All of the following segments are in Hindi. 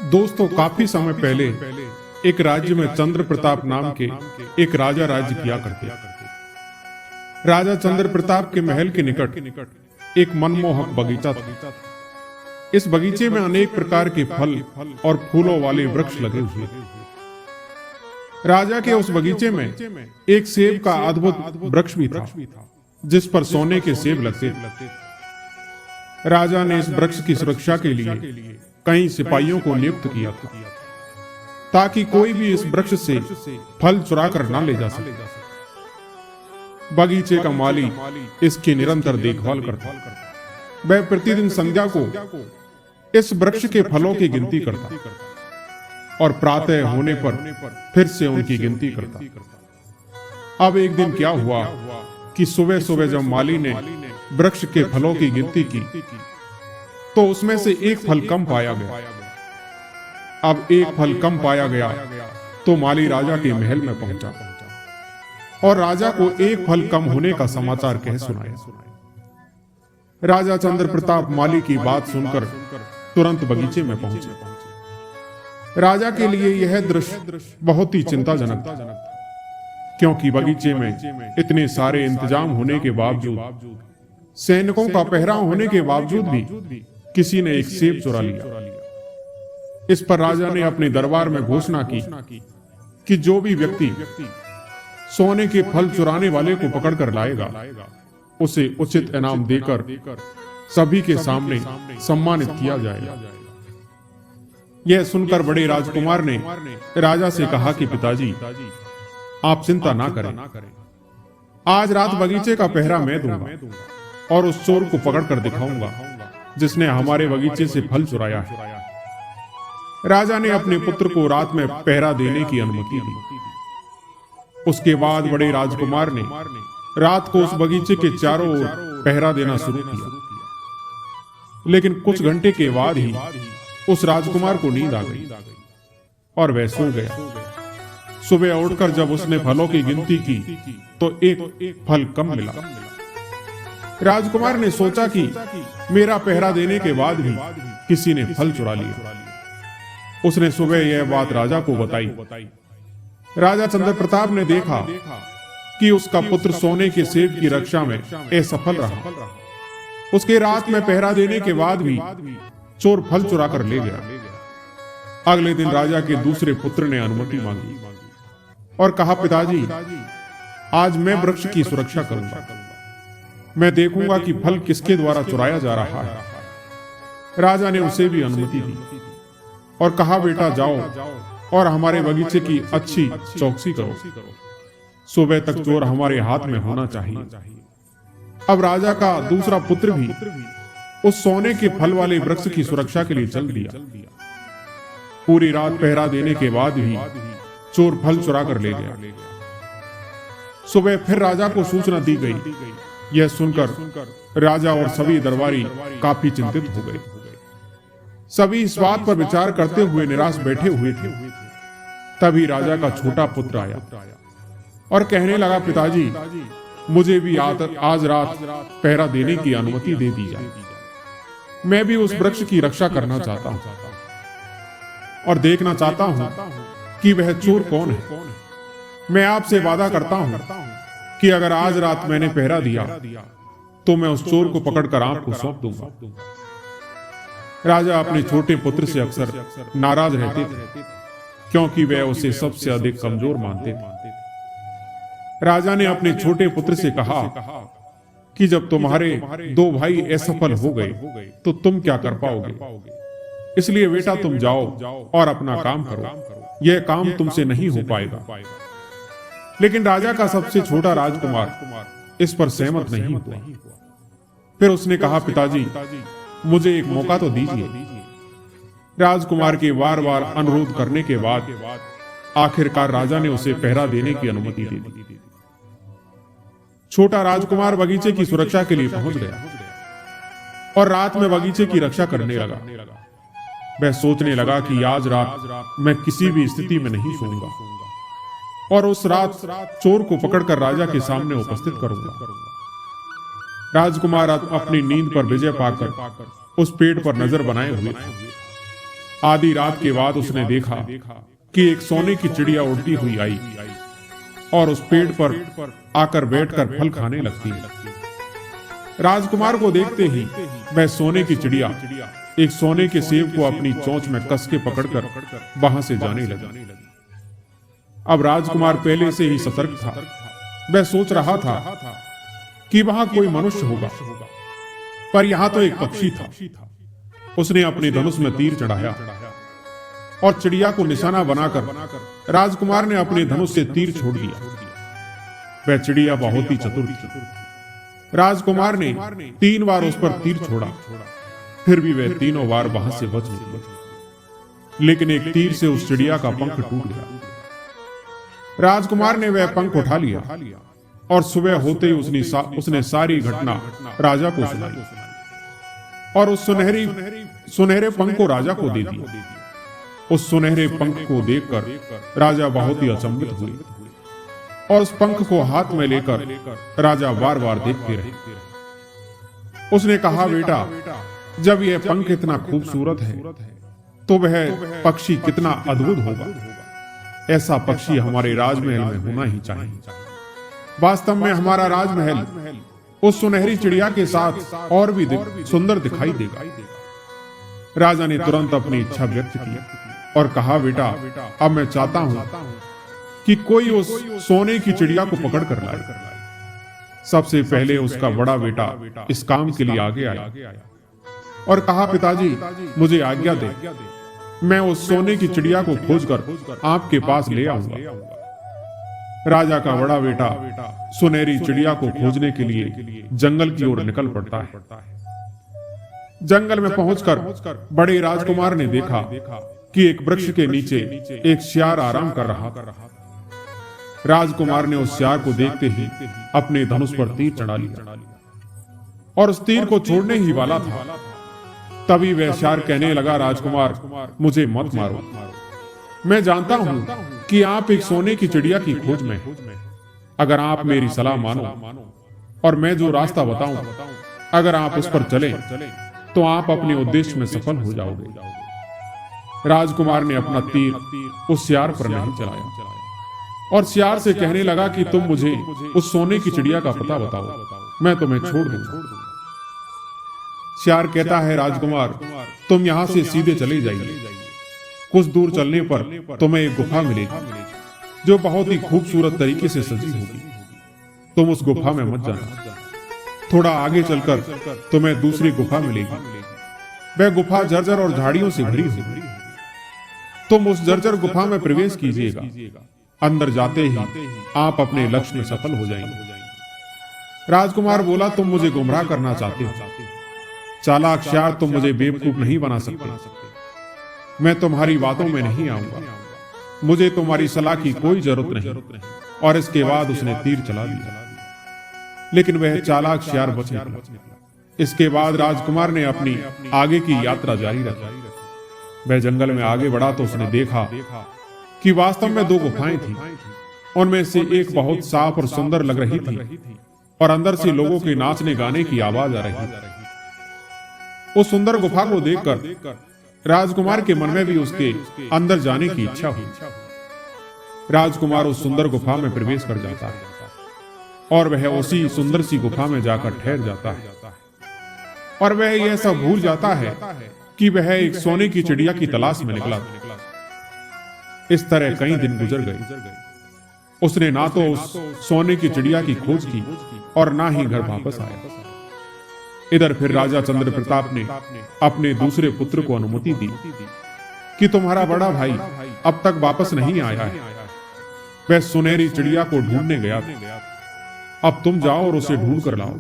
दोस्तों, काफी समय पहले एक राज्य में चंद्र प्रताप नाम के एक राजा राज्य किया करते। राजा चंद्र प्रताप के महल के निकट एक मनमोहक बगीचा था। इस बगीचे में अनेक प्रकार के फल और फूलों वाले वृक्ष लगे हुए थे। राजा के उस बगीचे में एक सेब का अद्भुत वृक्ष भी था, जिस पर सोने के सेब लगते थे। राजा ने इस वृक्ष की सुरक्षा के लिए कई सिपाहियों को नियुक्त किया था, ताकि कोई भी इस वृक्ष से फल चुरा कर न ले जा सके। बगीचे का माली इसकी निरंतर देखभाल करता। वह प्रतिदिन संध्या को इस वृक्ष के फलों की गिनती करता और प्रातः होने पर फिर से उनकी गिनती करता। अब एक दिन क्या हुआ कि सुबह सुबह जब माली ने वृक्ष के फलों की गिनती की, तो उसमें से एक फल कम पाया गया। अब एक फल कम पाया गया तो माली राजा के महल में पहुंचा और राजा को एक फल कम होने का समाचार कह सुनाया। राजा चंद्र प्रताप माली की बात सुनकर तुरंत बगीचे में पहुंचे। राजा के लिए यह दृश्य बहुत ही चिंताजनक था, क्योंकि बगीचे में इतने सारे इंतजाम होने के बावजूद, सैनिकों का पहरा होने के बावजूद भी किसी ने एक सेब चुरा लिया। इस पर राजा ने अपने दरबार में घोषणा की कि जो भी व्यक्ति सोने के फल चुराने वाले को पकड़कर लाएगा, उसे उचित इनाम देकर सभी के सामने सम्मानित किया जाएगा। यह सुनकर बड़े राजकुमार ने राजा से कहा कि पिताजी, आप चिंता ना करें। आज रात बगीचे का पहरा मैं दूंगा और उस चोर को पकड़कर दिखाऊंगा जिसने हमारे बगीचे से फल चुराया है। राजा ने अपने पुत्र को रात में पहरा देने की अनुमति दी। उसके बाद बड़े राजकुमार ने रात को उस बगीचे के चारों ओर पहरा देना शुरू किया। लेकिन कुछ घंटे के बाद ही उस राजकुमार को नींद आ गई और वह सो गया। सुबह उठकर जब उसने फलों की गिनती की तो एक फल कम मिला। राजकुमार ने सोचा कि मेरा पहरा देने के बाद भी किसी ने फल चुरा लिया। उसने सुबह यह बात राजा को बताई। राजा चंद्र प्रताप ने देखा कि उसका पुत्र सोने के सेब की रक्षा में असफल रहा। उसके रात में पहरा देने के बाद भी चोर फल चुरा कर ले गया। अगले दिन राजा के दूसरे पुत्र ने अनुमति मांगी और कहा, पिताजी, आज मैं वृक्ष की सुरक्षा करूंगा। मैं देखूंगा कि फल किसके द्वारा चुराया जा रहा है। राजा ने उसे भी अनुमति दी और कहा, बेटा जाओ और हमारे बगीचे की अच्छी चौकसी करो। सुबह तक चोर हमारे हाथ में होना चाहिए। अब राजा का दूसरा पुत्र भी उस सोने के फल वाले वृक्ष की सुरक्षा के लिए चल दिया। पूरी रात पहरा देने के बाद भी चोर फल चुरा कर ले गया। सुबह फिर राजा को सूचना दी गई। यह सुनकर राजा और सभी दरबारी काफी चिंतित हो गए। सभी इस बात पर विचार करते हुए निराश बैठे हुए थे। तभी राजा का छोटा पुत्र आया और कहने लगा, पिताजी, मुझे भी आज रात पहरा देने की अनुमति दे दी जाए। मैं भी उस वृक्ष की रक्षा करना चाहता हूं और देखना चाहता हूं कि वह चोर कौन है। मैं आपसे वादा करता हूं कि अगर आज रात मैंने पहरा दिया तो मैं उस चोर को पकड़कर आपको सौंप दूंगा। राजा अपने छोटे पुत्र से अक्सर नाराज रहते थे, क्योंकि वह उसे सबसे अधिक कमजोर मानते थे। राजा ने अपने छोटे पुत्र से कहा कि जब तुम्हारे दो भाई असफल हो गए तो तुम क्या कर पाओगे। इसलिए बेटा, तुम जाओ और अपना काम करो। यह काम तुमसे नहीं हो पाएगा। लेकिन राजा का सबसे छोटा राजकुमार इस पर सहमत नहीं हुआ। फिर उसने कहा, पिताजी, मुझे एक मौका तो दीजिए। राजकुमार के बार बार अनुरोध करने के बाद आखिरकार राजा ने उसे पहरा देने की अनुमति दे दी। छोटा राजकुमार बगीचे की सुरक्षा के लिए पहुंच गया और रात में बगीचे की रक्षा करने लगा। वह सोचने लगा कि आज रात मैं किसी भी स्थिति में नहीं सोऊंगा और उस रात चोर को पकड़कर राजा के सामने उपस्थित करूंगा। राजकुमार अपनी नींद पर विजय पाकर उस पेड़ पर नजर बनाए हुए थे। आधी रात के बाद उसने देखा कि एक सोने की चिड़िया उड़ती हुई आई और उस पेड़ पर आकर बैठकर फल खाने लगती है। राजकुमार को देखते ही वह सोने की चिड़िया एक सोने के सेब को अपनी चोंच में कस के पकड़कर वहां से जाने लगी। अब राजकुमार पहले से ही सतर्क था। वह सोच रहा था कि वहां कोई मनुष्य होगा, पर यहां तो एक पक्षी था। उसने अपने धनुष में तीर चढ़ाया और चिड़िया को निशाना बनाकर राजकुमार ने अपने धनुष से तीर छोड़ दिया। वह चिड़िया बहुत ही चतुर थी। राजकुमार ने 3 बार उस पर तीर छोड़ा, फिर भी वह तीनों बार वहां से बच निकली, लेकिन एक तीर से उस चिड़िया का पंख टूट गया। राजकुमार ने वह पंख उठा लिया और सुबह होते ही उसने सारी घटना राजा को सुनाई और उस सुनहरे पंख को राजा को दे दिया। उस सुनहरे पंख को देखकर राजा बहुत ही अचंभित हुए और उस पंख को हाथ में लेकर राजा बार बार देखते रहे। उसने कहा, बेटा, जब यह पंख इतना खूबसूरत है तो वह पक्षी कितना अद्भुत होगा। ऐसा पक्षी हमारे राजमहल में होना ही चाहिए। वास्तव में हमारा राजमहल उस सुनहरी चिड़िया के साथ और भी सुंदर दिखाई देगा। राजा ने तुरंत अपनी इच्छा व्यक्त की और कहा, बेटा, अब मैं चाहता हूं कि कोई उस सोने की चिड़िया को पकड़ कर लाए। सबसे पहले उसका बड़ा बेटा इस काम के लिए आगे आया और कहा, पिताजी, मुझे आज्ञा दे, मैं उस सोने की चिड़िया को खोजकर आपके पास ले आऊंगा। राजा का बड़ा बेटा सुनहरी चिड़िया को खोजने के लिए जंगल की ओर निकल पड़ता है। जंगल में पहुंचकर बड़े राजकुमार ने देखा कि एक वृक्ष के नीचे एक सियार आराम कर रहा था। राजकुमार ने उस सियार को देखते ही अपने धनुष पर तीर चढ़ा लिया और उस तीर को छोड़ने ही वाला था। तभी वह सियार कहने लगा, राजकुमार, मुझे मत मारो। मैं जानता हूं कि आप एक सोने की चिड़िया की खोज में हैं। अगर आप मेरी सलाह मानो और मैं जो रास्ता बताऊं, अगर आप उस पर चलें, तो आप अपने उद्देश्य में सफल हो जाओगे। राजकुमार ने अपना तीर उस सियार पर नहीं चलाया और सियार से कहने लगा कि तुम मुझे उस सोने की चिड़िया का पता बताओ, मैं तुम्हें छोड़ दूंगा। सियार कहता है, राजकुमार, तुम यहां से सीधे चले जाइए। कुछ दूर चलने पर तुम्हें एक गुफा मिलेगी जो बहुत ही खूबसूरत तरीके से सजी होगी। तुम उस गुफा में मत जाना। थोड़ा आगे चलकर तुम्हें दूसरी गुफा मिलेगी। वह गुफा जर्जर और झाड़ियों से भरी होगी। तुम उस जर्जर गुफा में प्रवेश कीजिएगा। अंदर जाते ही आप अपने लक्ष्य में सफल हो जाएंगे। राजकुमार बोला, तुम मुझे गुमराह करना चाहते हो। चालाक सियार, तुम मुझे बेवकूफ नहीं बना सकते। मैं तुम्हारी बातों में नहीं आऊंगा। मुझे तुम्हारी सलाह की कोई जरूरत नहीं। और इसके बाद उसने तीर चला दिया, लेकिन वह चालाक सियार बच निकला। इसके बाद राजकुमार ने अपनी आगे की यात्रा जारी रखी। वह जंगल में आगे बढ़ा तो उसने देखा कि वास्तव में 2 गुफाएं थीं। उनमें से एक बहुत साफ और सुंदर लग रही थी और अंदर से लोगों के नाचने गाने की आवाज आ रही थी। उस सुंदर गुफा को देखकर राजकुमार के मन में भी उसके अंदर जाने की इच्छा हुई। राजकुमार उस सुंदर गुफा में प्रवेश कर जाता है और वह उसी सुंदर सी गुफा में जाकर ठहर जाता है और वह यह सब भूल जाता है कि वह एक सोने की चिड़िया की तलाश में निकला। इस तरह कई दिन गुजर गए। उसने ना तो उस सोने की चिड़िया की खोज की और ना ही घर वापस आया। इधर फिर राजा चंद्र प्रताप ने अपने दूसरे पुत्र को अनुमति दी कि तुम्हारा बड़ा भाई अब तक वापस नहीं आया है। वह सुनहरी चिड़िया को ढूंढने गया था। अब तुम जाओ और उसे ढूंढ कर लाओ।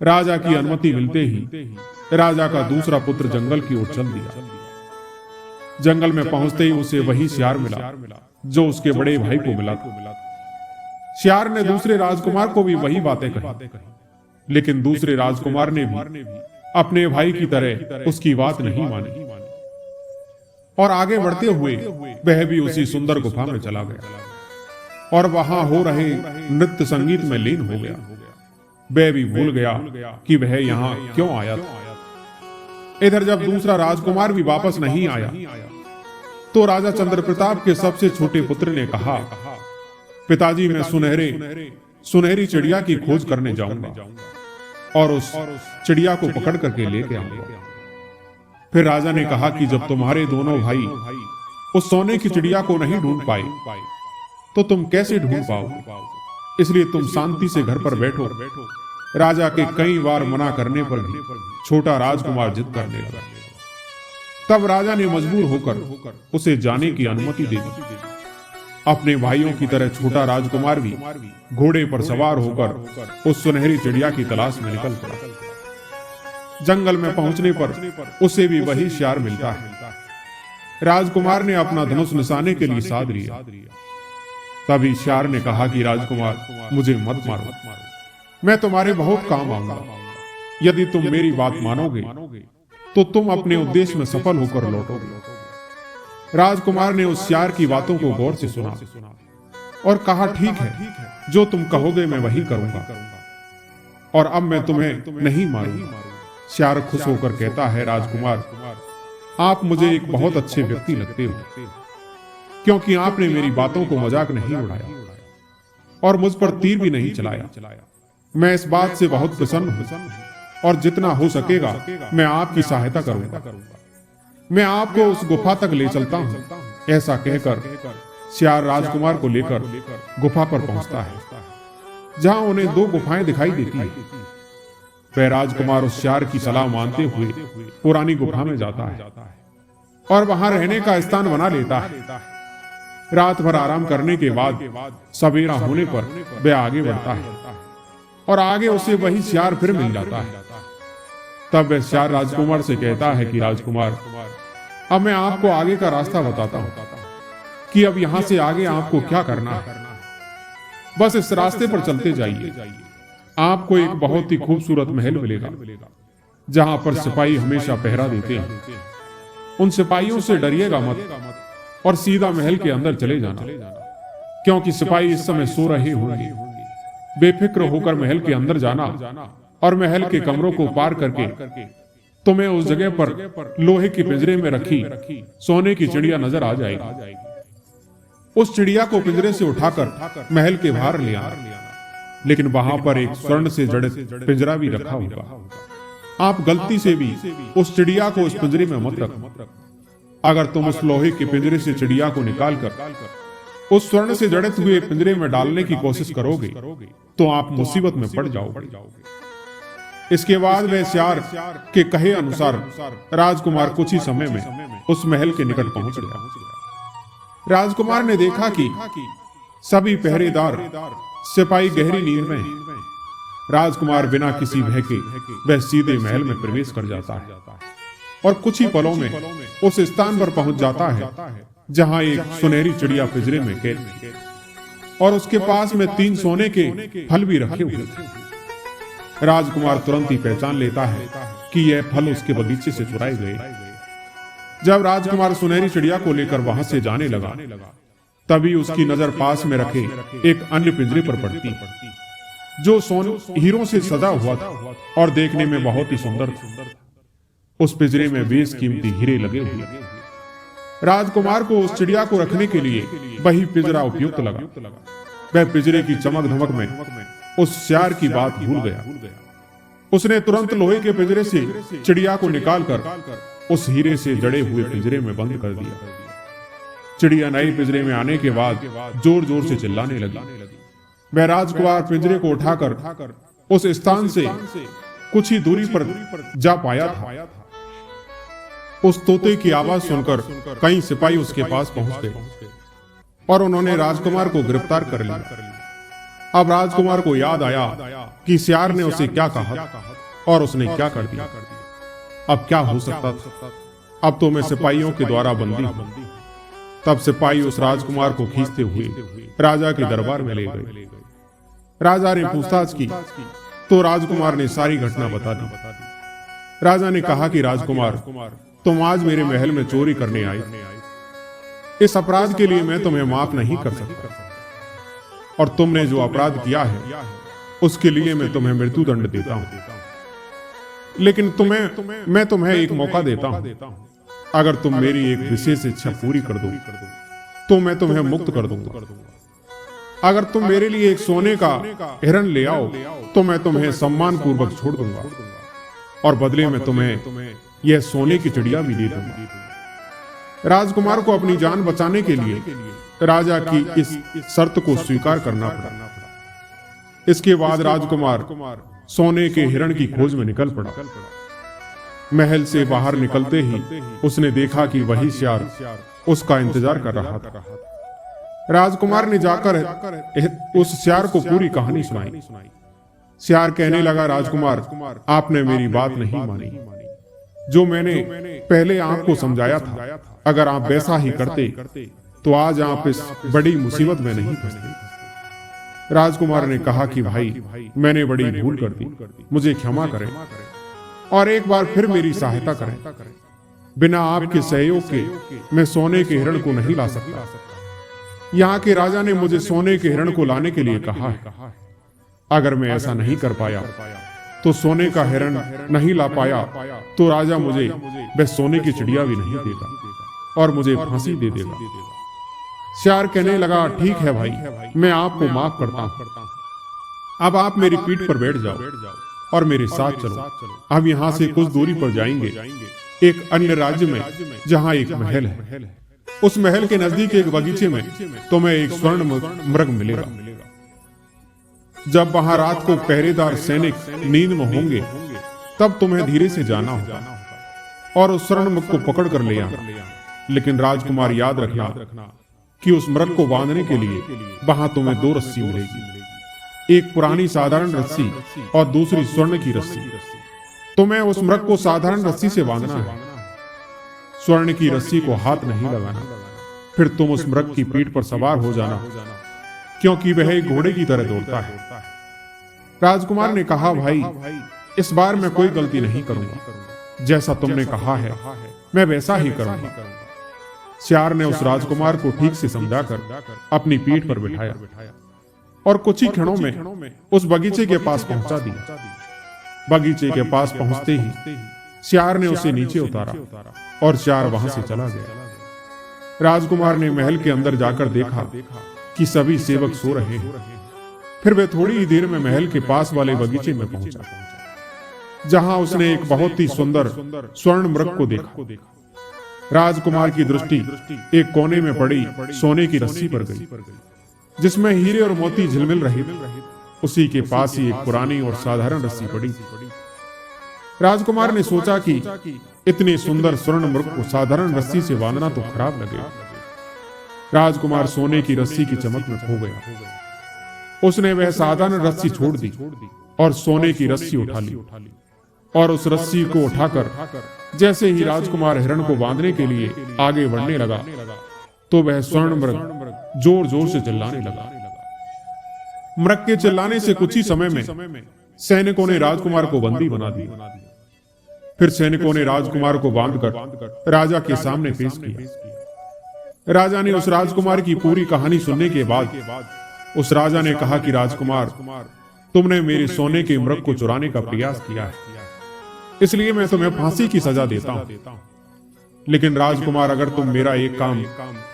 राजा की अनुमति मिलते ही राजा का दूसरा पुत्र जंगल की ओर चल दिया। जंगल में पहुंचते ही उसे वही सियार मिला जो उसके बड़े भाई को मिला था। सियार ने दूसरे राजकुमार को भी वही बातें कही, लेकिन दूसरे राजकुमार ने भी अपने भाई की तरह उसकी बात नहीं मानी और आगे बढ़ते हुए वह भी उसी सुंदर गुफा में चला गया और वहां हो रहे नृत्य संगीत में लीन हो गया। वह भी भूल गया कि वह यहां क्यों आया था। इधर जब दूसरा राजकुमार भी वापस नहीं आया तो राजा चंद्र प्रताप के सबसे छोटे पुत्र ने कहा, पिताजी मैं सुनहरी चिड़िया की खोज करने जाऊंगा और उस चिड़िया को पकड़ करके लेके आऊंगा। फिर राजा ने कहा कि जब तुम्हारे दोनों भाई उस सोने की चिड़िया को नहीं ढूंढ पाए तो तुम कैसे ढूंढ पाओगे, इसलिए तुम शांति से घर पर बैठो। राजा के कई बार मना करने पर भी छोटा राजकुमार जिद करने लगा। तब राजा ने मजबूर होकर उसे जाने की अनुमति दे दी। अपने भाइयों की तरह छोटा राजकुमार भी घोड़े पर सवार होकर उस सुनहरी चिड़िया की तलाश में निकल पड़ा। जंगल में पहुंचने पर उसे भी वही शिकार मिलता है। राजकुमार ने अपना धनुष निशाने के लिए साध लिया। तभी शिकार ने कहा कि राजकुमार मुझे मत मारो, मैं तुम्हारे बहुत काम आऊंगा। यदि तुम मेरी बात मानोगे तो तुम अपने उद्देश्य में सफल होकर लौटोगे। राजकुमार ने उस शिकार की बातों को गौर से सुना और कहा, ठीक है, जो तुम कहोगे मैं वही करूंगा और अब मैं तुम्हें नहीं मारूंगा। शिकार खुश होकर कहता है, राजकुमार आप मुझे एक बहुत अच्छे व्यक्ति लगते हो, क्योंकि आपने मेरी बातों को मजाक नहीं उड़ाया और मुझ पर तीर भी नहीं चलाया। मैं इस बात से बहुत प्रसन्न हूं और जितना हो सकेगा मैं आपकी सहायता करूंगा। मैं आपको उस गुफा तक ले चलता हूं। ऐसा कहकर शिकार राजकुमार को लेकर गुफा पर पहुंचता है, जहां उन्हें दो गुफाएं दिखाई देती है। वह राजकुमार उस शिकार की सलाह मानते हुए पुरानी गुफा में जाता है और वहां रहने का स्थान बना लेता है। रात भर आराम करने के बाद सवेरा होने पर वह आगे बढ़ता है और आगे उसे वही शिकार फिर मिल जाता है। तब वह शिकार राजकुमार से कहता है कि राजकुमार अब मैं आपको आगे का रास्ता बताता हूं कि अब यहां से आगे आपको क्या करना है। बस इस रास्ते पर चलते जाइए, आपको एक बहुत ही खूबसूरत महल मिलेगा जहां पर सिपाही हमेशा पहरा देते हैं। उन सिपाहियों से डरिएगा मत और सीधा महल के अंदर चले जाना, क्योंकि सिपाही इस समय सो रहे होंगे। बेफिक्र होकर महल के अंदर जाना और महल के कमरों को पार करके तुम्हें उस जगह पर लोहे के पिंजरे में रखी सोने की चिड़िया नजर आ जाएगी। उस चिड़िया को पिंजरे से उठाकर महल के बाहर ले आना, लेकिन वहां पर एक स्वर्ण से जड़ित पिंजरा भी रखा होगा। आप गलती से भी उस चिड़िया को उस पिंजरे में मत रखो। अगर तुम उस लोहे के पिंजरे से चिड़िया को निकालकर उस स्वर्ण से जड़ित हुए पिंजरे में डालने की कोशिश करोगे तो आप मुसीबत में पड़ जाओगे। इसके बाद वह शिकार के कहे अनुसार राजकुमार कुछ ही समय में उस महल के निकट पहुंच गया। राजकुमार ने देखा कि सभी पहरेदार सिपाही गहरी नींद में हैं। राजकुमार बिना किसी भय के वह सीधे महल में प्रवेश कर जाता है और कुछ ही पलों में उस स्थान पर पहुंच जाता है जहां एक सुनहरी चिड़िया पिंजरे में कैद थी और उसके पास में 3 सोने के फल भी रखे हुए थे। राजकुमार तुरंत ही पहचान लेता है कि यह फल उसके बगीचे से चुराए गए। जब राजकुमार सुनहरी चिड़िया को लेकर वहां से जाने लगा, तभी उसकी नजर पास में रखे एक अन्य पिंजरे पर पड़ती, जो हीरों से सजा हुआ था और देखने में बहुत ही सुंदर था। उस पिंजरे में बेशकीमती हीरे लगे हुए थे। राजकुमार को उस चिड़िया को रखने के लिए वही पिंजरा उपयुक्त लगा। वह पिंजरे की चमक धमक में उस शिकार की बात भूल गया। उसने तुरंत लोहे के पिंजरे से चिड़िया को निकालकर उस हीरे से जड़े हुए पिंजरे में बंद कर दिया। चिड़िया नए पिंजरे में आने के बाद जोर जोर से चिल्लाने लगी। वह राजकुमार पिंजरे को उठाकर उस स्थान से कुछ ही दूरी पर जा पाया था। उस तोते की आवाज सुनकर कई सिपाही उसके पास पहुंच गए और उन्होंने राजकुमार को गिरफ्तार कर लिया। अब राजकुमार को याद आया कि शिकार ने उसे क्या कहा और उसने क्या कर दिया। अब क्या हो सकता था, अब तो मैं सिपाहियों के द्वारा बंदी हूं। तब सिपाही उस राजकुमार को खींचते हुए राजा के दरबार में ले गए। राजा ने पूछताछ की तो राजकुमार ने सारी घटना बता दी। राजा ने कहा कि राजकुमार, तुम आज मेरे महल में चोरी करने आए। इस अपराध के लिए मैं तुम्हें माफ नहीं कर सकता और तुमने जो अपराध किया है उसके लिए मैं तुम्हें मृत्यु दंड देता हूं। लेकिन मैं तुम्हें एक मौका देता हूं। अगर तुम मेरी एक विशेष इच्छा पूरी कर दो तो मैं तुम्हें मुक्त कर दूंगा। अगर तुम मेरे लिए एक सोने का हिरण ले आओ तो मैं तुम्हें सम्मान पूर्वक छोड़ दूंगा और बदले में तुम्हें यह सोने की चिड़िया भी दे दूंगा। राजकुमार को अपनी जान बचाने के लिए राजा की इस शर्त को स्वीकार करना पड़ा। इसके बाद राजकुमार सोने के हिरण की खोज में निकल पड़ा। महल से बाहर निकलते ही उसने देखा कि वही सियार उसका इंतजार कर रहा था। राजकुमार ने जाकर उस सियार को पूरी कहानी सुनाई। सियार कहने लगा, राजकुमार, आपने मेरी बात नहीं मानी। जो मैंने पहले आपको समझाया था, अगर आप वैसा ही करते तो आज आप इस बड़ी मुसीबत में नहीं फंसते। राजकुमार ने कहा कि भाई, मैंने बड़ी भूल कर दी, मुझे क्षमा करें और एक बार फिर मेरी सहायता करें। बिना आपके सहयोग के मैं सोने के हिरण को नहीं ला सकता। यहाँ के राजा ने मुझे सोने के हिरण को लाने के लिए कहा है। अगर मैं ऐसा नहीं कर पाया तो सोने का हिरण नहीं ला पाया तो राजा मुझे वह सोने की चिड़िया भी नहीं देगा और मुझे फांसी दे देगा। सियार कहने लगा, ठीक है भाई, मैं आपको माफ करता हूं। अब आप मेरी पीठ पर बैठ जाओ और मेरे साथ चलो। अब यहाँ से कुछ दूरी पर जाएंगे, एक अन्य राज्य में जहाँ एक महल है। उस महल के नजदीक एक बगीचे में तुम्हें एक स्वर्ण मृग मिलेगा। जब वहां रात को पहरेदार सैनिक नींद में होंगे तब तुम्हें धीरे से जाना होगा और उस स्वर्ण मृग को पकड़ कर ले आना। लेकिन राजकुमार, याद रखना कि उस मृग को बांधने के लिए वहां तुम्हें 2 रस्सी मिलेगी, एक पुरानी साधारण रस्सी और दूसरी स्वर्ण की रस्सी। तुम्हें उस मृग को साधारण रस्सी से बांधना है, स्वर्ण की रस्सी को हाथ नहीं लगाना। फिर तुम उस मृग की पीठ पर सवार हो जाना, क्योंकि वह एक घोड़े की तरह दौड़ता है। राजकुमार ने कहा, भाई, इस बार मैं कोई गलती नहीं करूंगा, जैसा तुमने कहा है मैं वैसा ही करूंगा। सियार ने उस राजकुमार को ठीक से समझाकर अपनी पीठ पर बिठाया और कुछ ही क्षणों में उस बगीचे के पास पहुंचा दिया। बगीचे के पास पहुंचते ही सियार ने उसे नीचे उतारा और सियार वहां से चला गया। राजकुमार ने महल के अंदर जाकर देखा कि सभी सेवक सो रहे हैं। फिर वह थोड़ी ही देर में महल के पास वाले बगीचे में पहुंचा, जहां उसने एक बहुत ही सुंदर स्वर्ण मृग को देखा। राजकुमार की दृष्टि एक कोने में पड़ी सोने की रस्सी पर गई, जिसमें हीरे और मोती झिलमिल रहे थे। उसी के पास ही एक पुरानी और साधारण रस्सी पड़ी। राजकुमार ने सोचा कि इतने सुंदर स्वर्ण मृग को साधारण रस्सी से बांधना तो खराब लगेगा। राजकुमार सोने की रस्सी की चमक में खो गया। उसने वह साधारण रस्सी छोड़ दी और सोने की रस्सी उठा ली और उस रस्सी को उठाकर जैसे ही राजकुमार हिरण को बांधने के लिए आगे बढ़ने लगा तो वह स्वर्ण मृग जोर जोर से चिल्लाने लगा। मृग के चिल्लाने से कुछ ही समय में सैनिकों ने राजकुमार को बंदी बना दिया। फिर सैनिकों ने राजकुमार को बांधकर राजा के सामने पेश किया। राजा ने उस राजकुमार की पूरी कहानी सुनने के बाद उस राजा ने कहा कि राजकुमार, तुमने मेरे सोने के मृग को चुराने का प्रयास किया है, इसलिए मैं तुम्हें फांसी की सजा देता हूं। लेकिन राजकुमार, अगर तुम मेरा एक काम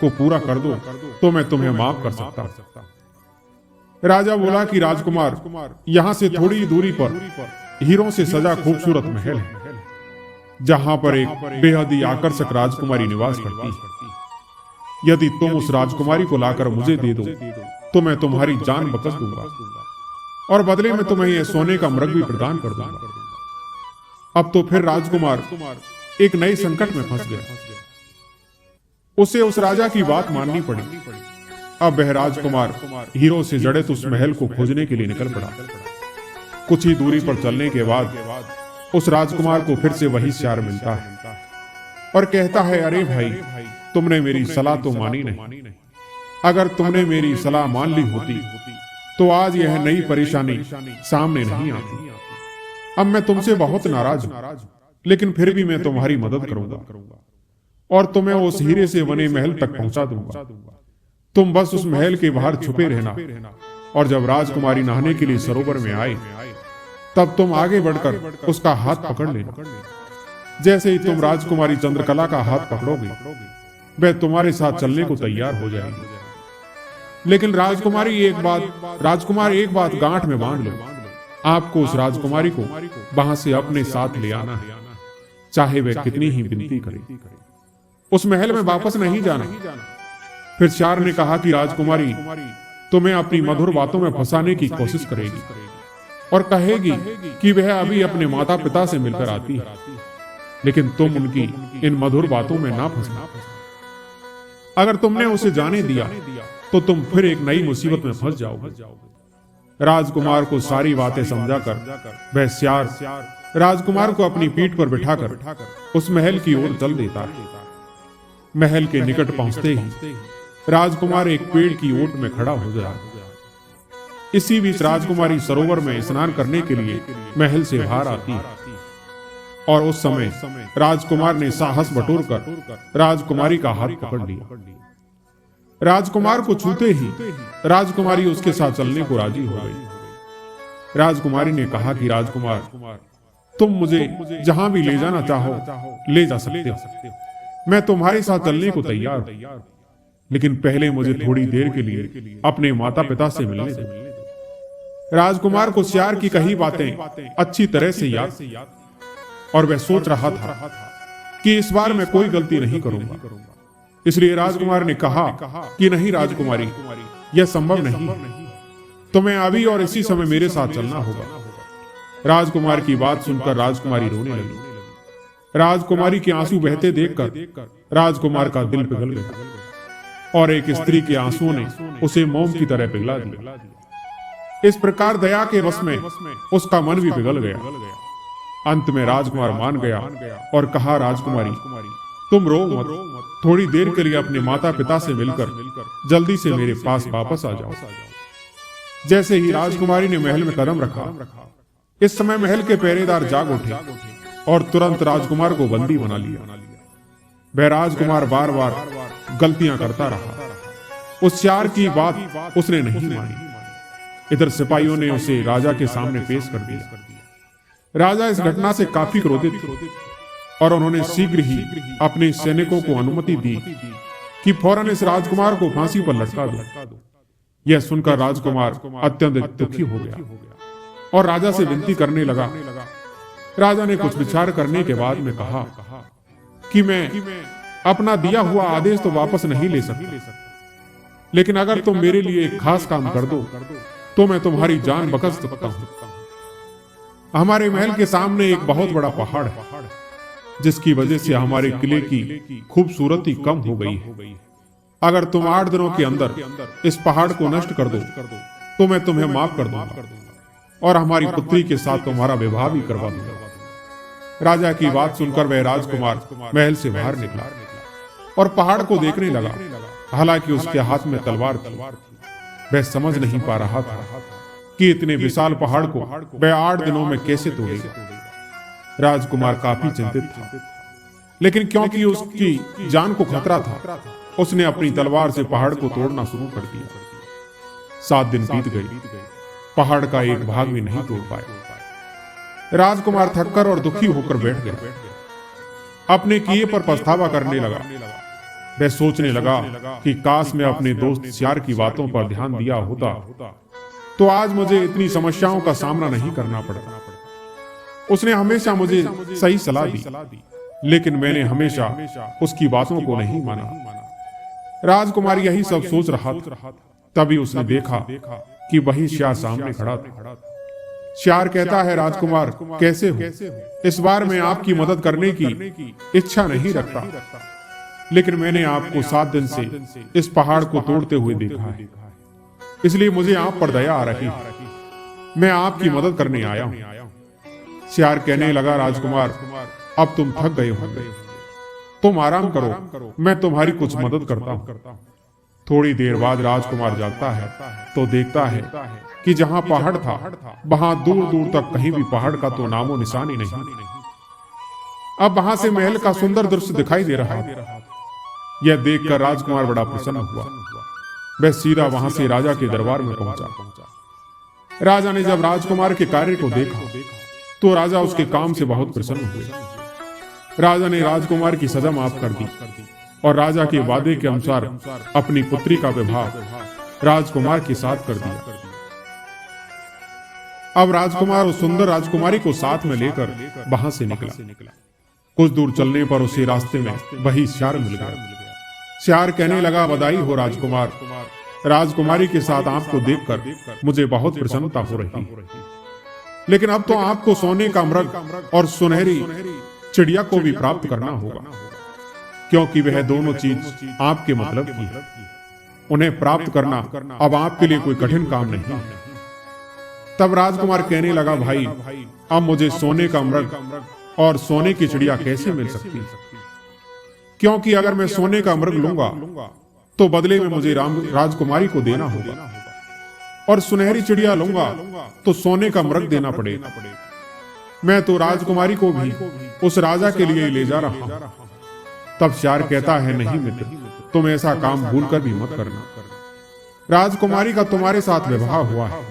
को पूरा कर दो तो मैं तुम्हें माफ कर सकता हूं। राजा बोला कि राजकुमार, यहां से थोड़ी ही दूरी पर हीरों से सजा खूबसूरत महल है, जहां पर एक बेहद ही आकर्षक राजकुमारी निवास करती है। यदि तुम उस राजकुमारी को लाकर मुझे दे दो तो मैं तुम्हारी जान बख्श दूंगा और बदले में तुम्हें यह सोने का मृग भी प्रदान कर दूंगा। अब तो फिर राजकुमार एक नए संकट में फंस गया। उसे उस राजा की बात माननी पड़ी। अब वह राजकुमार हीरो से जड़ित उस महल को खोजने के लिए निकल पड़ा। कुछ ही दूरी पर चलने के बाद उस राजकुमार को फिर से वही सियार मिलता है और कहता है, अरे भाई, तुमने मेरी सलाह तो मानी नहीं। अगर तुमने मेरी सलाह मान ली होती तो आज यह नई परेशानी सामने नहीं आती। अब मैं तुमसे बहुत नाराज हूं, लेकिन फिर भी मैं तुम्हारी मदद करूंगा और तुम्हें उस हीरे से बने महल तक पहुंचा दूंगा। तुम बस उस महल के बाहर छुपे रहना और जब राजकुमारी नहाने के लिए सरोवर में आए तब तुम आगे बढ़कर उसका हाथ पकड़ लेना। जैसे ही तुम राजकुमारी चंद्रकला का हाथ पकड़ोगे, वह तुम्हारे साथ चलने को तैयार हो जाएगी। लेकिन राजकुमार एक बात गांठ में बांध लो, आपको उस राजकुमारी को वहां से अपने साथ ले आना है, चाहे वह कितनी ही विनती करे। उस महल में वापस नहीं जाना। फिर श्यार ने कहा कि राजकुमारी तुम्हें अपनी मधुर बातों में फंसाने की कोशिश करेगी और कहेगी कि वह अभी अपने माता पिता से मिलकर आती है, लेकिन तुम उनकी इन मधुर बातों में ना फंसना। अगर तुमने उसे जाने दिया तो तुम फिर एक नई मुसीबत में फंस जाओगे। राजकुमार को सारी बातें समझाकर वह श्यार राजकुमार को अपनी पीठ पर बिठाकर उस महल की ओर चल देता है। महल के निकट पहुंचते ही राजकुमार एक पेड़ की ओट में खड़ा हो गया। इसी बीच राजकुमारी सरोवर में स्नान करने के लिए महल से बाहर आती है और उस समय राजकुमार ने साहस बटोरकर राजकुमारी का हाथ पकड़ लिया। राजकुमार को छूते ही राजकुमारी उसके साथ चलने को राजी हो गई। राजकुमारी ने कहा कि राजकुमार, तुम मुझे जहां भी ले जाना चाहो ले जा सकते हो, मैं तुम्हारे साथ चलने को तैयार हूं, लेकिन पहले मुझे थोड़ी देर के लिए अपने माता पिता से मिलने दो। राजकुमार को श्यार की कही बातें अच्छी तरह से याद और वह सोच रहा था कि इस बार मैं कोई गलती नहीं करूंगा। इसलिए राजकुमार ने कहा कि नहीं राजकुमारी, यह संभव नहीं है, तुम्हें अभी और इसी समय मेरे साथ चलना होगा। राजकुमार की बात सुनकर राजकुमारी रोने लगी। राजकुमारी के आंसू बहते देखकर राजकुमार का दिल पिघल गया और एक स्त्री के आंसुओं ने उसे मोम की तरह पिघला दिया। इस प्रकार दया के वश में उसका मन भी पिघल गया। अंत में राजकुमार मान गया और कहा, राजकुमारी तुम रो मत, थोड़ी देर के लिए अपने माता पिता से मिलकर जल्दी से मेरे पास वापस आ जाओ। जैसे ही राजकुमारी ने महल में कदम रखा, इस समय महल के पहरेदार जाग उठे और तुरंत राजकुमार को बंदी बना लिया। वह राजकुमार बार बार गलतियां करता रहा। उस श्यार की बात उसने नहीं मानी। इधर सिपाहियों ने उसे राजा के सामने पेश कर दिया। राजा इस घटना से काफी क्रोधित थे और उन्होंने शीघ्र ही अपने सैनिकों को अनुमति दी कि फौरन इस राजकुमार को फांसी पर लटका दो। यह सुनकर राजकुमार अत्यंत दुखी हो गया और राजा से विनती करने लगा। राजा ने कुछ विचार करने के बाद में कहा कि मैं अपना दिया हुआ आदेश तो वापस नहीं ले सकता, लेकिन अगर तुम मेरे लिए एक खास काम कर दो तो मैं तुम्हारी जान बख्श सकता हूं। हमारे महल के सामने एक बहुत बड़ा पहाड़ है, जिसकी वजह से हमारे किले की खूबसूरती कम हो गई है। अगर तुम 8 दिनों के अंदर इस पहाड़ को नष्ट कर दो तो मैं तुम्हें माफ कर दूंगा और हमारी पुत्री के साथ तुम्हारा विवाह भी करवा दूंगा। राजा की बात सुनकर वह राजकुमार महल से बाहर निकला और पहाड़ को देखने लगा। हालांकि उसके हाथ में तलवार थी। वह समझ नहीं पा रहा था कि इतने विशाल पहाड़ को वह 8 दिनों में कैसे तोड़ेगा। राजकुमार काफी चिंतित था, लेकिन क्योंकि उसकी जान को खतरा था, उसने अपनी तलवार से पहाड़ को तोड़ना शुरू कर दिया। 7 दिन बीत गए, पहाड़ का एक भाग भी नहीं तोड़ पाए। राजकुमार थककर और दुखी होकर बैठ गया। अपने किए पर पछतावा करने लगा। वह सोचने लगा कि काश मैं अपने दोस्त श्यार की बातों पर ध्यान दिया होता तो आज मुझे इतनी समस्याओं का सामना नहीं करना पड़ता। उसने हमेशा मुझे सही सलाह दी, लेकिन मैंने हमेशा उसकी बातों को नहीं माना। राजकुमार यही सब सोच रहा था, तभी उसने देखा कि वही श्यार सामने खड़ा था। श्यार कहता है, राजकुमार कैसे हो? इस बार मैं आपकी मदद करने की इच्छा नहीं रखता, लेकिन मैंने आपको 7 दिन से इस पहाड़ को तोड़ते हुए देखा है, इसलिए मुझे आप पर दया आ रही है। मैं आपकी मदद करने आया हूं। श्यार कहने लगा, राजकुमार अब तुम थक गए होंगे, तुम आराम करो, मैं तुम्हारी कुछ मदद करता हूं। थोड़ी देर बाद राजकुमार जागता है तो देखता है कि जहां पहाड़ था वहां दूर दूर तक कहीं भी पहाड़ का तो नामो निशान ही नहीं। अब वहां से महल का सुंदर दृश्य दिखाई दे रहा है। यह देखकर राजकुमार बड़ा प्रसन्न हुआ। वह सीधा वहां से राजा के दरबार में पहुंचा। राजा ने जब राजकुमार के कार्य को देखा तो राजा उसके काम से बहुत प्रसन्न हुए। राजा ने राजकुमार की सजा माफ कर दी और राजा के वादे के अनुसार अपनी पुत्री का विवाह राजकुमार के साथ कर दिया। अब राजकुमार उस सुंदर राजकुमारी को साथ में लेकर वहां से निकला। कुछ दूर चलने पर उसे रास्ते में वही श्यार मिल गया। श्यार कहने लगा, बधाई हो राजकुमार, राजकुमारी के साथ आपको देखकर मुझे बहुत प्रसन्नता हो रही है। लेकिन अब तो आपको सोने का मृग और सुनहरी चिड़िया को भी प्राप्त करना होगा, क्योंकि वह दोनों चीज आपके मतलब की है। उन्हें प्राप्त करना अब आपके लिए कोई कठिन काम नहीं है। तब राजकुमार कहने लगा, भाई अब मुझे सोने का मृग और सोने की चिड़िया कैसे मिल सकती है? क्योंकि अगर मैं सोने का मृग लूंगा तो बदले में मुझे राजकुमारी को देना होगा, और सुनहरी चिड़िया लूंगा तो सोने का मृग देना पड़ेगा। मैं तो राजकुमारी को भी उस राजा के लिए ले जा रहा हूं। तब श्यार कहता है, नहीं मित्र, तुम ऐसा काम भूलकर भी मत करना। राजकुमारी का तुम्हारे साथ विवाह हुआ है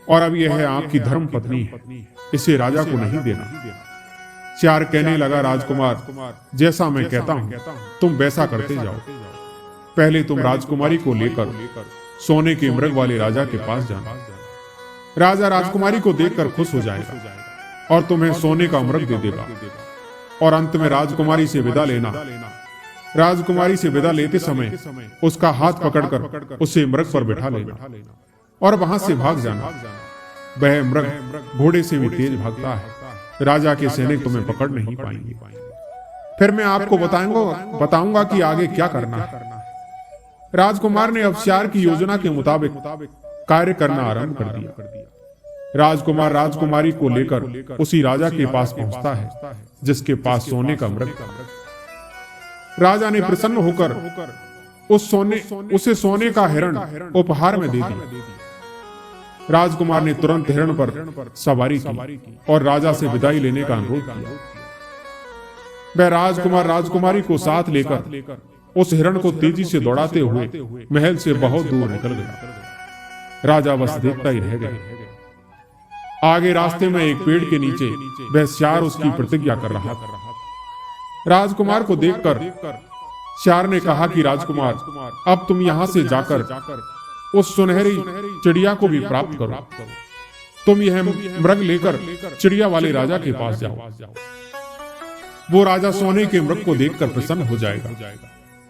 और अब यह है आपकी धर्म पत्नी है, इसे राजा को नहीं देना। श्यार कहने लगा, राजकुमार, जैसा मैं कहता हूं तुम वैसा करते जाओ। पहले तुम राजकुमारी को लेकर सोने के मृग वाले राजा के पास जाना। राजा राजकुमारी को देखकर खुश हो जाएगा और तुम्हें सोने का मृग दे देगा। और अंत में राजकुमारी से विदा लेना। राजकुमारी से विदा लेते समय उसका हाथ पकड़कर उसे मृग पर बिठा लेना और वहां से भाग जाना। वह मृग घोड़े से भी तेज भागता है, राजा के सैनिक तुम्हें पकड़ नहीं पाएंगे। फिर मैं आपको बताऊंगा कि आगे क्या करना है। राजकुमार ने अब श्यार की योजना के मुताबिक कार्य करना आरंभ कर दिया। राजकुमार राजकुमारी को लेकर उसी राजा के पास पहुंचता है जिसके पास सोने का मृग था। राजा ने प्रसन्न होकर उसे सोने का हिरण उपहार में दे दिया। राजकुमार ने तुरंत हिरण पर सवारी की और राजा से विदाई लेने का अनुरोध किया। वह राजकुमार राजकुमारी को साथ लेकर उस हिरण को तेजी से दौड़ाते हुए महल से बहुत दूर निकल गया। राजा बस देखता ही रह गया। आगे रास्ते में एक पेड़ के नीचे वह श्यार उसकी प्रतिज्ञा कर रहा था। राजकुमार को देखकर श्यार ने कहा कि राजकुमार, अब तुम यहां से जाकर उस सुनहरी चिड़िया को भी प्राप्त करो। तुम यह मृग लेकर चिड़िया वाले राजा के पास जाओ। वो राजा सोने के मृग को देखकर प्रसन्न हो जाएगा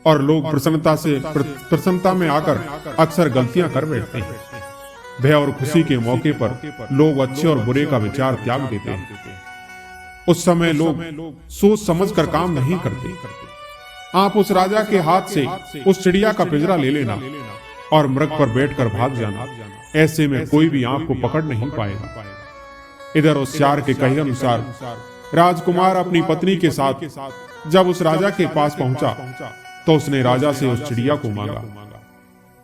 और लोग प्रसन्नता में आकर अक्सर गलतियां कर बैठते हैं। भय और खुशी के मौके पर लोग अच्छे और बुरे का विचार त्याग देते हैं। उस समय लोग सोच समझ कर काम नहीं करते। आप उस राजा के हाथ से उस चिड़िया का पिंजरा ले लेना और मृग पर बैठकर भाग जाना। ऐसे में कोई भी आपको पकड़ नहीं पाएगा। इधर उस श्यार के कहे अनुसार राजकुमार अपनी पत्नी के साथ जब उस राजा के पास पहुंचा तो उसने राजा से उस चिड़िया को मांगा।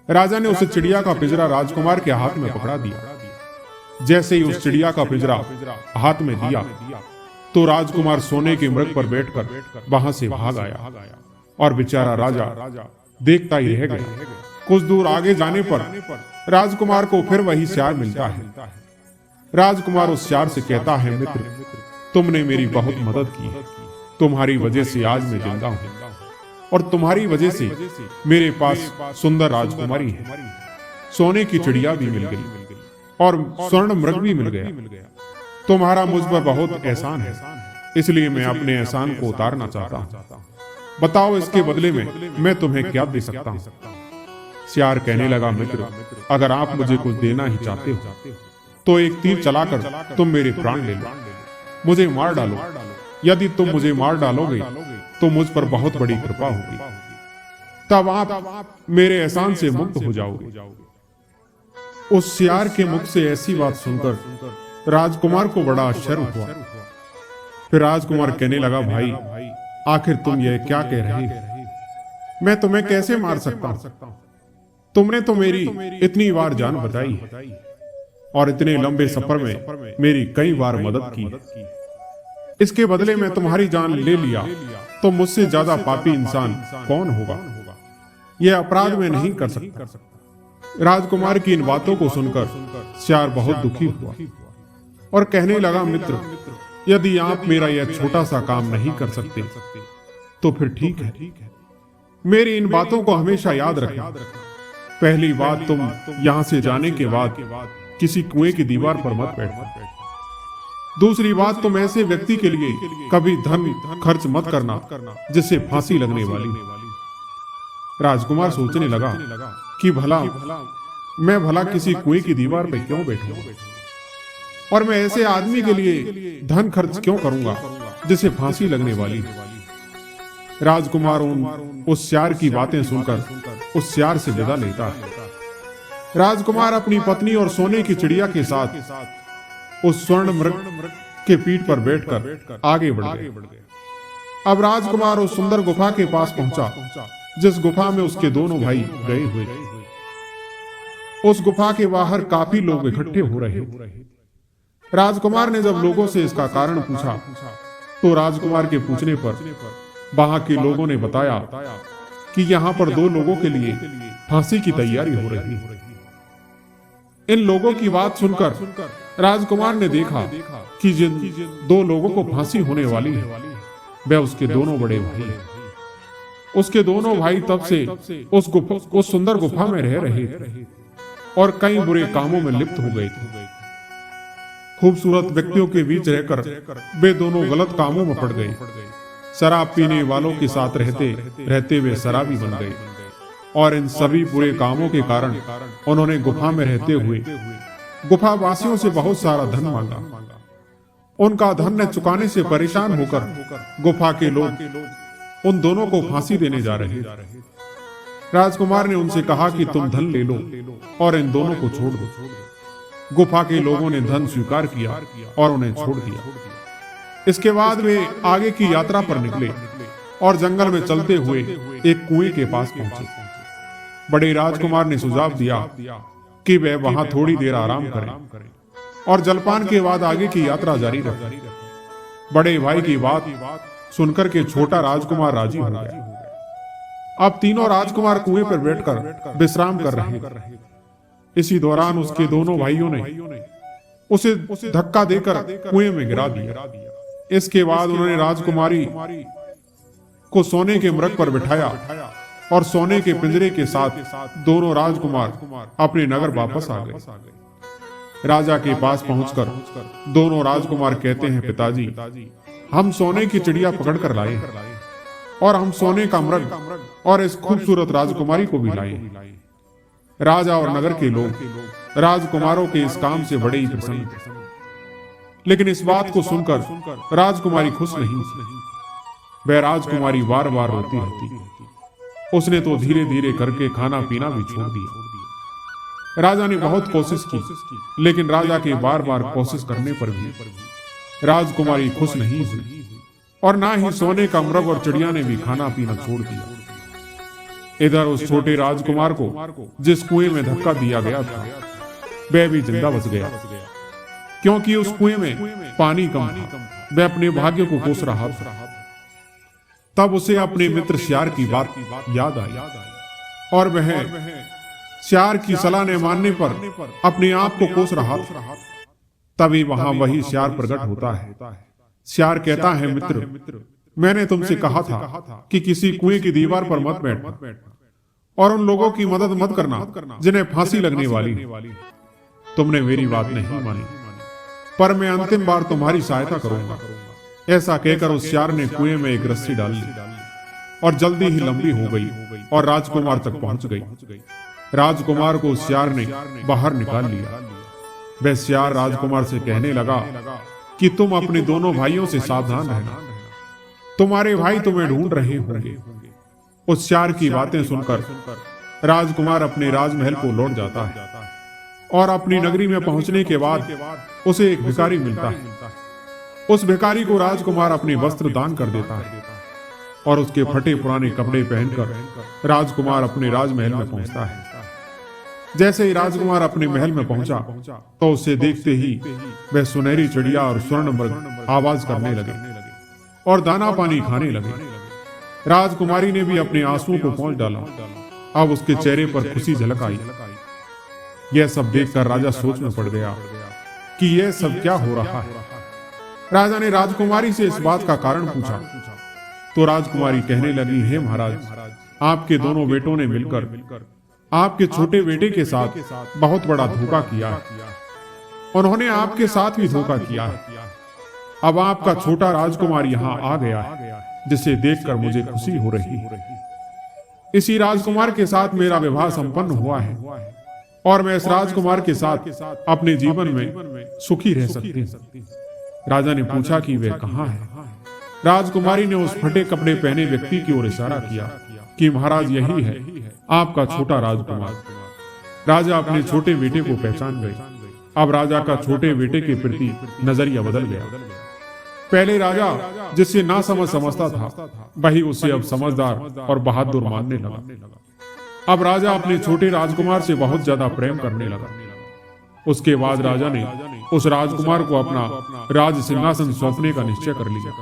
राजा ने उस चिड़िया का पिंजरा राजकुमार के हाथ में पकड़ा दिया। जैसे ही उस चिड़िया का पिंजरा हाथ में दिया तो राजकुमार सोने के मृग पर बैठकर वहां से भाग आया और बेचारा राजा देखता ही रह गया। कुछ दूर आगे जाने पर राजकुमार को फिर वही श्यार मिलता है। राजकुमार उस श्यार से कहता है, मित्र, तुमने मेरी बहुत मदद की है। तुम्हारी वजह से आज मैं जिंदा हूं और तुम्हारी वजह से मेरे पास सुंदर राजकुमारी है। सोने की चिड़िया भी मिल गई और स्वर्ण मृग भी मिल गया। तुम्हारा मुझ पर बहुत एहसान है, इसलिए मैं अपने एहसान को उतारना चाहता हूं। बताओ इसके बदले में मैं तुम्हें क्या दे सकता हूं? श्यार कहने लगा, मित्र, अगर आप मुझे कुछ देना ही चाहते हो तो एक तीर चलाकर तुम मेरे प्राण ले लो, मुझे मार डालो। यदि तुम मुझे मार डालोगे तो मुझ पर बहुत बड़ी कृपा होगी, तब आप मेरे एहसान से मुक्त हो जाओगे। उस श्यार के मुख से ऐसी बात सुनकर राजकुमार को बड़ा आश्चर्य हुआ। फिर राजकुमार कहने लगा, भाई, आखिर तुम यह क्या कह रहे हो? मैं तुम्हें कैसे मार सकता हूं? तुमने तो मेरी इतनी बार जान बचाई है और इतने लंबे सफर में मेरी कई बार मदद की है। इसके बदले में तुम्हारी जान ले लिया तो मुझसे ज्यादा पापी इंसान कौन होगा? यह अपराध मैं नहीं कर सकता। राजकुमार की इन बातों को सुनकर श्यार बहुत दुखी हुआ और कहने लगा, मित्र, यदि आप मेरा यह छोटा सा काम नहीं कर सकते तो फिर ठीक है, मेरी इन बातों को हमेशा याद रखना। पहली बात, तुम यहां से जाने के बाद किसी कुएं की दीवार पर मत बैठना। दूसरी बात, तुम ऐसे व्यक्ति के लिए कभी धन खर्च मत करना जिससे फांसी लगने वाली। राजकुमार सोचने लगा कि मैं भला किसी कुएं की दीवार पर क्यों बैठूं, और मैं ऐसे आदमी के लिए धन खर्च क्यों करूंगा जिसे फांसी लगने वाली। राजकुमार उस श्यार की बातें सुनकर उस श्यार से विदा लेता है। राजकुमार अपनी पत्नी और सोने की चिड़िया के साथ उस स्वर्ण मृग के पीठ पर बैठकर आगे बढ़ गए। अब राजकुमार उस सुंदर गुफा के पास पहुंचा जिस गुफा में उसके दोनों भाई गए हुए थे। उस गुफा के बाहर काफी लोग इकट्ठे हो रहे थे। राजकुमार ने जब लोगों से इसका कारण पूछा तो राजकुमार के पूछने पर वहां के लोगों ने बताया कि यहाँ पर दो लोगों के लिए फांसी की तैयारी हो रही है। इन लोगों की बात सुनकर राजकुमार ने देखा कि जिन दो लोगों को फांसी होने वाली है वह उसके दोनों बड़े भाई हैं। उसके दोनों भाई तब से उस सुंदर गुफा में रह रहे थे और कई बुरे कामों में लिप्त हो गए थे। खूबसूरत व्यक्तियों के बीच रहकर वे दोनों गलत कामों में पड़ गए। शराब पीने वालों के साथ रहते वे शराबी बन गए और इन सभी बुरे कामों के कारण उन्होंने गुफा में रहते हुए गुफा वासियों से बहुत सारा धन मांगा। उनका धन न चुकाने से परेशान होकर गुफा के लोग उन दोनों को फांसी देने जा रहे। राजकुमार ने उनसे कहा कि तुम धन ले लो और इन दोनों को छोड़ दो। गुफा के लोगों ने धन स्वीकार किया और उन्हें छोड़ दिया। इसके बाद वे आगे की यात्रा पर निकले और जंगल में चलते हुए एक कुएं के पास पहुंचे। बड़े राजकुमार ने सुझाव दिया कि वे वहां थोड़ी देर आराम करें और जलपान के बाद आगे की यात्रा जारी रखें। बड़े भाई की बात सुनकर के छोटा राजकुमार राजी हो गया। अब तीनों राजकुमार कुएं पर बैठकर विश्राम कर रहे थे। इसी दौरान उसके दोनों भाइयों ने उसे धक्का देकर कुएं में गिरा दिया। इसके बाद उन्होंने राजकुमारी को सोने के मृग पर बिठाया और सोने के पिंजरे के साथ दोनों राजकुमार अपने नगर वापस आ गए। राजा के पास पहुंचकर दोनों राजकुमार कहते हैं, पिताजी, हम सोने की चिड़िया पकड़ कर लाए और हम सोने का मृग और इस खूबसूरत राजकुमारी को भी लाए। राजा और नगर के लोग राजकुमारों के इस काम से बड़े ही प्रसन्न थे, लेकिन इस बात को सुनकर राजकुमारी खुश नहीं। वह राजकुमारी बार बार रोती रहती। उसने तो धीरे धीरे करके खाना पीना भी छोड़ दिया। राजा ने बहुत कोशिश की, लेकिन राजा के बार बार कोशिश करने पर भी राजकुमारी खुश नहीं हुई और ना ही सोने का मृग और चिड़िया ने भी खाना पीना छोड़ दिया। इधर उस छोटे राजकुमार को जिस कुएं में धक्का दिया गया था वह भी जिंदा बच गया, क्योंकि उस कुएं में पानी कम था। वह अपने भाग्य को कोस रहा था। तब उसे अपने मित्र श्यार की बात याद आई और वह श्यार की सलाह न मानने पर अपने आप को कोस रहा था। तभी वहां वही श्यार प्रकट होता है। श्यार कहता है, मित्र, मैंने तुमसे कहा था कि किसी कुएं की दीवार पर मत बैठना और उन लोगों की मदद मत करना जिन्हें फांसी लगने वाली। तुमने मेरी बात नहीं मानी, पर मैं अंतिम बार तुम्हारी सहायता करूंगा। ऐसा कहकर उस श्यार ने कुएं में एक रस्सी डाल ली और जल्दी ही लंबी हो गई और राजकुमार तक पहुंच गई। राजकुमार को उस श्यार ने बाहर निकाल लिया। वह श्यार राजकुमार से कहने लगा कि तुम अपने दोनों भाइयों से सावधान रहना, तुम्हारे भाई तुम्हें ढूंढ रहे होंगे। उस श्यार की बातें सुनकर राजकुमार अपने राजमहल को लौट जाता है और अपनी नगरी में पहुंचने के बाद उसे एक भिखारी मिलता है। उस भिखारी को राजकुमार अपने वस्त्र दान कर देता है और उसके फटे पुराने कपड़े पहनकर राजकुमार अपने राजमहल में पहुंचता है। जैसे ही राजकुमार अपने महल में पहुंचा तो उसे देखते ही वह सुनहरी चिड़िया और स्वर्ण मृग आवाज करने लगे और दाना पानी खाने लगे। राजकुमारी ने भी अपने आंसुओं को पोंछ डाला। अब उसके चेहरे पर खुशी झलक आई। यह सब देखकर राजा सोच में पड़ गया कि यह सब क्या हो रहा है। राजा ने राजकुमारी से इस बात का कारण पूछा तो राजकुमारी कहने लगी, हे महाराज, आपके दोनों बेटों ने मिलकर आपके छोटे बेटे के साथ बहुत बड़ा धोखा किया है। उन्होंने आपके साथ भी धोखा किया है। अब आपका छोटा राजकुमार यहाँ आ गया है, जिसे देखकर मुझे खुशी हो रही है। इसी राजकुमार के साथ मेरा विवाह संपन्न हुआ है और मैं इस राजकुमार के साथ अपने जीवन में सुखी रह सकती हूँ। राजा ने पूछा कि वह कहाँ है। राजकुमारी ने उस फटे कपड़े पहने व्यक्ति की ओर इशारा किया कि महाराज, यही है आपका छोटा राजकुमार। राजा अपने छोटे बेटे को पहचान गए। अब राजा का छोटे बेटे के प्रति नजरिया बदल गया। पहले राजा जिससे ना समझता था, वही उसे अब समझदार और बहादुर मानने लगा। अब राजा अपने छोटे राजकुमार से बहुत ज्यादा प्रेम करने लगा। उसके बाद राजा ने उस राजकुमार को अपना राज सिंहासन सौंपने का निश्चय कर लिया।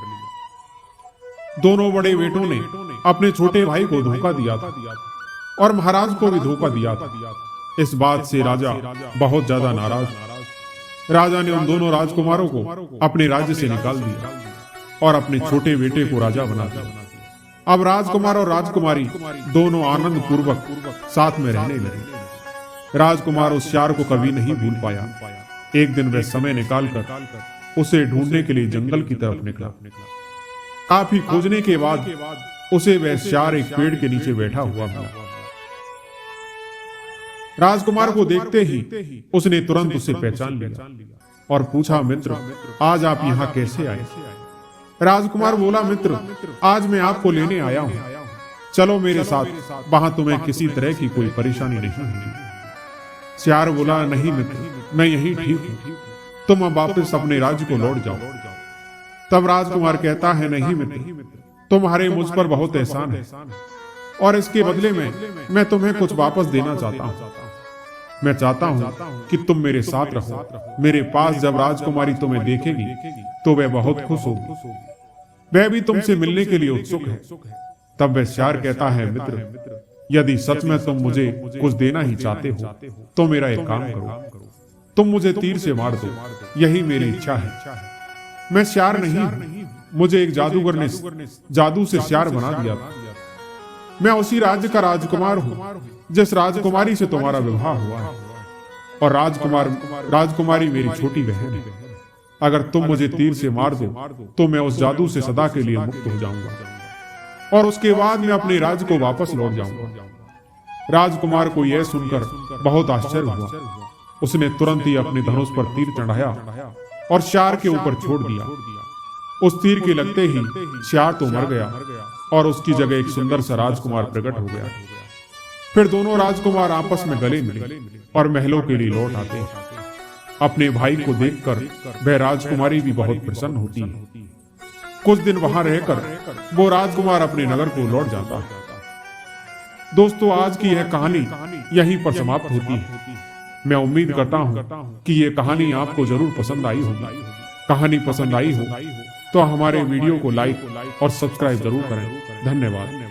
दोनों बड़े बेटों ने अपने छोटे भाई को धोखा दिया था और महाराज को भी धोखा दिया था। इस बात से राजा बहुत ज्यादा नाराज। राजा ने उन दोनों राजकुमारों को अपने राज्य से निकाल दिया और अपने छोटे बेटे को राजा बना दिया। अब राजकुमार और राजकुमारी दोनों आनंद पूर्वक साथ में रहने लगे। राजकुमार उस श्यार को कभी नहीं भूल पाया। एक दिन वह समय निकालकर उसे ढूंढने के लिए जंगल की तरफ निकला। काफी खोजने के बाद उसे वह श्यार एक पेड़ के नीचे बैठा हुआ मिला। राजकुमार को देखते ही उसने तुरंत उसे पहचान लिया और पूछा, मित्र, आज आप यहाँ कैसे आए? राजकुमार बोला, मित्र, आज मैं आपको लेने आया हूँ, चलो मेरे साथ, वहां तुम्हें किसी तरह की कोई परेशानी नहीं होगी। श्यार बोला, नहीं मित्र, मैं यहीं ठीक हूँ, तुम अब वापस अपने राज्य को लौट जाओ। तब राजकुमार कहता है, नहीं मित्र, तुम्हारे मुझ पर बहुत एहसान है और इसके बदले में मैं तुम्हें कुछ वापस देना चाहता हूँ। मैं चाहता हूँ कि तुम मेरे साथ रहो। मेरे पास जब राजकुमारी तुम्हें देखेगी तो वह बहुत खुश होगी। वह भी तुमसे मिलने के लिए उत्सुक है। तब वह श्यार कहता है, मित्र, यदि सच में तुम मुझे कुछ देना ही चाहते हो तो मेरा एक काम करो, तुम मुझे तीर से मार दो, यही मेरी इच्छा है। मैं श्यार नहीं हूं, मुझे एक जादूगर ने जादू से श्यार बना दिया था। मैं उसी राज्य का राजकुमार हूँ जिस राजकुमारी से तुम्हारा विवाह हुआ है और राजकुमारी मेरी छोटी बहन है। अगर तुम मुझे तीर से मार दो तो मैं उस जादू से सदा के लिए मुक्त हो जाऊंगा और उसके बाद मैं अपने राज्य को वापस लौट जाऊंगा। राजकुमार को यह सुनकर बहुत आश्चर्य हुआ। उसने तुरंत ही अपने धनुष पर तीर चढ़ाया और श्यार के ऊपर छोड़ दिया। उस तीर के लगते ही श्यार तो मर गया और उसकी जगह एक सुंदर सा राजकुमार प्रकट हो गया। फिर दोनों राजकुमार आपस में गले मिले और महलों के लिए लौट आते हैं। अपने भाई को देखकर वह राजकुमारी भी बहुत प्रसन्न होती है। कुछ दिन वहां रहकर वो राजकुमार अपने नगर को लौट जाता है। दोस्तों, आज की यह कहानी यहीं पर समाप्त होती है। मैं उम्मीद करता हूँ कि ये कहानी आपको जरूर पसंद आई होगी। कहानी पसंद आई हो तो हमारे वीडियो को लाइक और सब्सक्राइब जरूर करें। धन्यवाद।